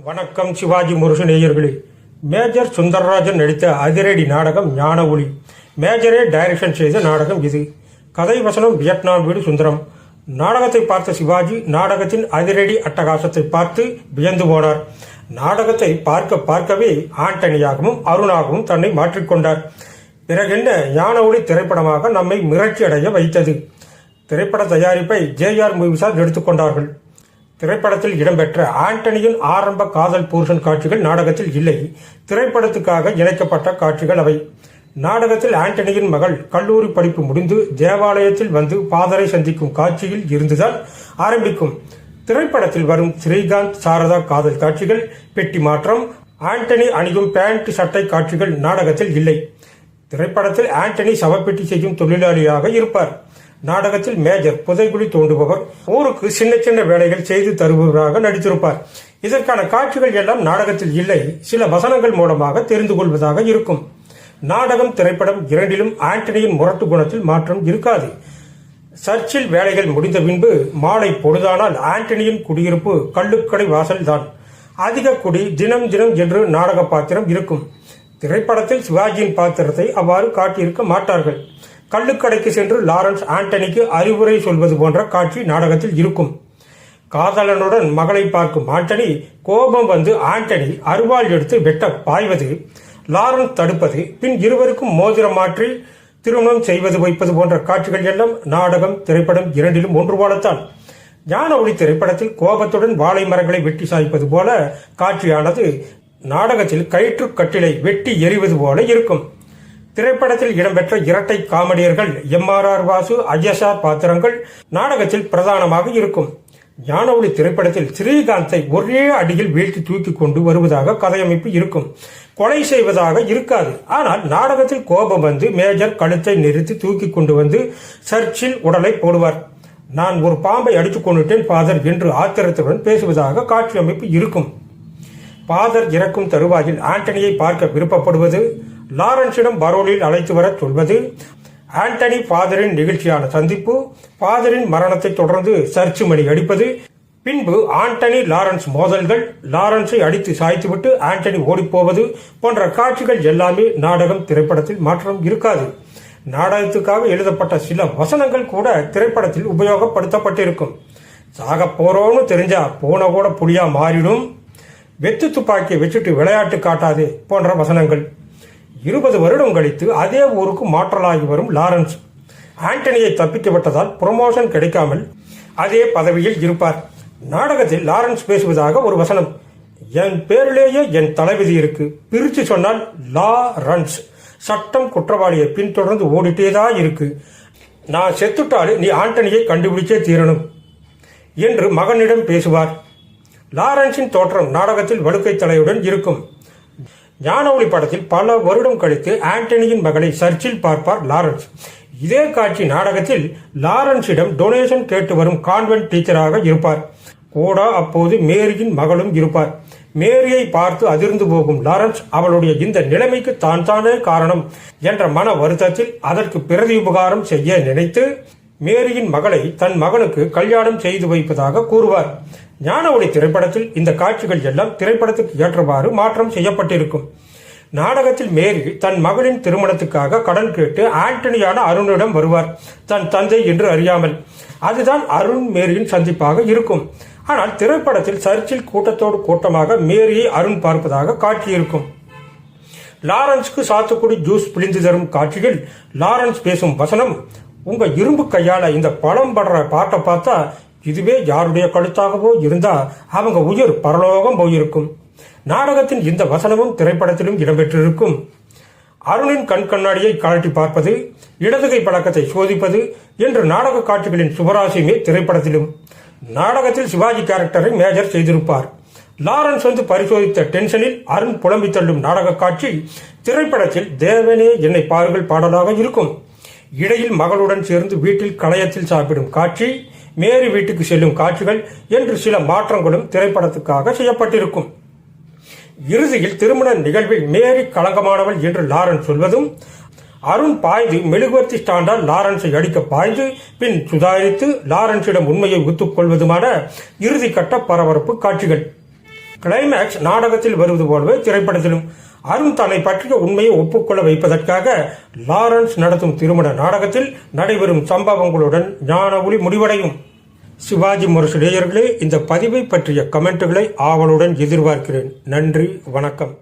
வணக்கம் சிவாஜி முருகன் நேயர்களே. மேஜர் சுந்தரராஜன் நடித்த அதிரடி நாடகம் ஞான ஒளி. மேஜரே டைரக்ஷன் செய்த நாடகம் இது. கதை வசனம் வியட்நாம் வீடு சுந்தரம். நாடகத்தை பார்த்த சிவாஜி நாடகத்தின் அதிரடி அட்டகாசத்தை பார்த்து வியந்து போனார். நாடகத்தை பார்க்கவே ஆண்டனியாகவும் அருணாகவும் தன்னை மாற்றிக்கொண்டார். பிறகென்ன ஞான ஒளி திரைப்படமாக நம்மை மிரட்சி அடைய வைத்தது. திரைப்பட தயாரிப்பை ஜேஆர் மூவிஸார் எடுத்துக்கொண்டார்கள். திரைப்படத்தில் இடம்பெற்ற ஆண்டனியின் ஆரம்ப காதல் புருஷன் காட்சிகள் நாடகத்தில் இல்லை. திரைப்படத்துக்காக இணைக்கப்பட்ட காட்சிகள் அவை. நாடகத்தில் ஆண்டனியின் மகள் கல்லூரி படிப்பு முடிந்து தேவாலயத்தில் வந்து ஃபாதரை சந்திக்கும் காட்சியில் இருந்துதான் ஆரம்பிக்கும். திரைப்படத்தில் வரும் ஸ்ரீகாந்த் சாரதா காதல் காட்சிகள், பெட்டி மாற்றம், ஆண்டனி அணியும் பேண்ட் சட்டை காட்சிகள் நாடகத்தில் இல்லை. திரைப்படத்தில் ஆண்டனி சவப்பெட்டி செய்யும் தொழிலாளியாக இருப்பார். நாடகத்தில் மேஜர் புதைகுழி தோண்டுபவர், ஊருக்கு சின்ன சின்ன வேலைகள் செய்து தருபவராக நடித்திருப்பார். இதற்கான காட்சிகள் எல்லாம் நாடகத்தில் இல்லை. சில வசனங்கள் மூலமாக தெரிந்து கொள்வதாக இருக்கும். நாடகம் திரைப்படம் இரண்டிலும் ஆண்டனியின் முரட்டு குணத்தில் மாற்றம் இருக்காது. சர்ச்சில் வேலைகள் முடிந்த பின்பு மாலை பொழுதானால் ஆண்டனியின் குடியிருப்பு கள்ளுக்கடை வாசல் தான். அதிக குடி, தினம் தினம் என்று நாடக பாத்திரம் இருக்கும். திரைப்படத்தில் சிவாஜியின் பாத்திரத்தை அவ்வாறு காட்டியிருக்க மாட்டார்கள். கள்ளுக்கடைக்கு சென்று லாரன்ஸ் ஆண்டனிக்கு அறிவுரை சொல்வது போன்ற காட்சி நாடகத்தில் இருக்கும். காதலனுடன் மகளை பார்க்கும் ஆண்டனி கோபம் வந்து ஆண்டனி அருவாள் எடுத்து வெட்ட பாய்வது, லாரன்ஸ் தடுப்பது, பின் இருவருக்கும் மோதிரம் மாற்றி திருமணம் செய்வது வைப்பது போன்ற காட்சிகள் எல்லாம் நாடகம் திரைப்படம் இரண்டிலும் ஒன்று போலத்தான். ஞான ஒளி திரைப்படத்தில் கோபத்துடன் வாழை மரங்களை வெட்டி சாய்ப்பது போல காட்சியானது நாடகத்தில் கயிற்று கட்டிலை வெட்டி எறிவது போல இருக்கும். திரைப்படத்தில் இடம்பெற்ற இரட்டை காமெடியர்கள் எம்.ஆர்.ஆர். வாசு, ஐஎஸ்ஆ பாத்திரங்கள் நாடகத்தில் பிரதானமாக இருக்கும். ஞான ஒளி திரைப்படத்தில் ஸ்ரீகாந்தை ஒரே அடியில் வீழ்த்தி தூக்கி கொண்டு வருவதாக கதையமைப்பு இருக்கும். கொலை செய்வதாக இருக்காது. ஆனால் நாடகத்தில் கோபம் வந்து மேஜர் கழுத்தை நிறுத்தி தூக்கி கொண்டு வந்து சர்ச்சில் உடலை போடுவார். நான் ஒரு பாம்பை அடித்துக் கொண்டுட்டேன் ஃபாதர் என்று ஆத்திரத்துடன் பேசுவதாக காட்சி அமைப்பு இருக்கும். ஃபாதர் இறக்கும் தருவாயில் ஆண்டனியை பார்க்க விருப்பப்படுவது, லாரன்ஸிடம் பரோலில் அழைத்து வர சொல்வது, ஆண்டனி ஃபாதரின் நிகழ்ச்சியான சந்திப்பு, ஃபாதரின் மரணத்தை தொடர்ந்து சர்ச்சு மணி அடிப்பது, பின்பு ஆண்டனி லாரன்ஸ் மோதல்கள், லாரன்ஸை அடித்து சாய்த்துவிட்டு ஆண்டனி ஓடிப்போவது போன்ற காட்சிகள் எல்லாமே நாடகம் திரைப்படத்தில் மாற்றம் இருக்காது. நாடகத்துக்காக எழுதப்பட்ட சில வசனங்கள் கூட திரைப்படத்தில் உபயோகப்படுத்தப்பட்டிருக்கும். சாக போறோம்னு தெரிஞ்சா போன கூட புலியா மாறிடும், வெத்து துப்பாக்கியை வச்சுட்டு விளையாட்டு காட்டாதே போன்ற வசனங்கள். 20 வருடம் கழித்து அதே ஊருக்கு மாற்றலாகி வரும் லாரன்ஸ் ஆண்டனியை தப்பித்து விட்டதால் ப்ரொமோஷன் கிடைக்காமல் அதே பதவியில் இருப்பார். நாடகத்தில் லாரன்ஸ் பேசுவதாக ஒரு வசனம், என் பேரிலேயே என் தளபதி இருக்கு, பிரிச்சு சொன்னால் லாரன்ஸ், சட்டம் குற்றவாளியை பின்தொடர்ந்து ஓடிட்டேதான் இருக்கு, நான் செத்துட்டாலும் நீ ஆண்டனியை கண்டுபிடிச்சே தீரணும் என்று மகனிடம் பேசுவார். லாரன்ஸின் தோற்றம் நாடகத்தில் வழுக்கை தலையுடன் இருக்கும். ஞான ஒளி படத்தில் பல வருடம் கழித்து ஆண்டனியின் மகளை சர்ச்சில் பார்ப்பார் லாரன்ஸ். இதே காட்சி நாடகத்தில் லாரன்ஸிடம் டொனேஷன் கேட்டு வரும் கான்வென்ட் டீச்சராக இருப்பார். கூட அப்போது மேரியின் மகளும் இருப்பார். மேரியை பார்த்து அதிர்ந்து போகும் லாரன்ஸ் அவளுடைய இந்த நிலைமைக்கு தான் தானே காரணம் என்ற மன வருத்தத்தில் அதற்கு பிரதி உபகாரம் செய்ய நினைத்து மேரியின் மகளை தன் மகனுக்கு கல்யாணம் செய்து வைப்பதாக கூறுவார். ஞான ஒளி திரைப்படத்தில் இந்த காட்சிகள் எல்லாம் திரைப்படத்துக்கு ஏற்றவாறு மாற்றம் செய்யப்பட்டிருக்கும். நாடகத்தில் மேரி தன் மகளின் திருமணத்துக்காக கடன் கேட்டு ஆண்டனியான அருணிடம் வருவார், தன் தந்தை என்று அறியாமல். அதுதான் அருண் மேரியின் சந்திப்பாக இருக்கும். ஆனால் திரைப்படத்தில் சர்ச்சில் கூட்டத்தோடு கூட்டமாக மேரியை அருண் பார்ப்பதாக காட்சியிருக்கும். லாரன்ஸ்க்கு சாத்துக்குடி ஜூஸ் பிழிந்து தரும் காட்சியில் லாரன்ஸ் பேசும் வசனம், உங்க இரும்பு கையால இந்த பழம் படுற பாட்டை பார்த்தா இதுவே யாருடைய கழுத்தாகவோ இருந்தா அவங்க உயிர் பரலோகம் போயிருக்கும். நாடகத்தின் இந்த வசனமும் திரைப்படத்திலும் இடம்பெற்றிருக்கும். அருணின் கண் கண்ணாடியை கழட்டி பார்ப்பது, இடதுகை பழக்கத்தை சோதிப்பது என்று நாடக காட்சிகளின் சுவராசியமே திரைப்படத்திலும். நாடகத்தில் சிவாஜி கேரக்டரை மேஜர் செய்திருப்பார். லாரன்ஸ் வந்து பரிசோதித்த டென்ஷனில் அருண் புலம்பி தள்ளும் நாடக காட்சி திரைப்படத்தில் தேவனே என்னை பாருங்கள் பாடலாக இருக்கும். இடையில் மகளுடன் சேர்ந்து வீட்டில் களையத்தில் சாப்பிடும் காட்சி, மேரி வீட்டுக்கு செல்லும் காட்சிகள் என்று சில மாற்றங்களும் திரைப்படத்துக்காக செய்யப்பட்டிருக்கும். இறுதியில் திருமண நிகழ்வில் மேரி களங்கமானவள் என்று லாரன்ஸ் சொல்வதும், அருண் பாய்ந்து மெழுகுவர்த்தி ஸ்டாண்டால் லாரன்ஸை அடிக்க பாய்ந்து பின் சுதாரித்து லாரன்ஸிடம் உண்மையை ஒத்துக்கொள்வதுமான இறுதி கட்ட பரபரப்பு காட்சிகள். கிளைமேக்ஸ் நாடகத்தில் வருவது போலவே திரைப்படத்திலும் அருண் தன்னை பற்றிய உண்மையை ஒப்புக்கொள்ள வைப்பதற்காக லாரன்ஸ் நடத்தும் திருமண நாடகத்தில் நடைபெறும் சம்பவங்களுடன் ஞான ஒளி முடிவடையும். சிவாஜி முரசு நேயர்களே, இந்த பதிவை பற்றிய கமெண்ட்டுகளை ஆவலுடன் எதிர்பார்க்கிறேன். நன்றி, வணக்கம்.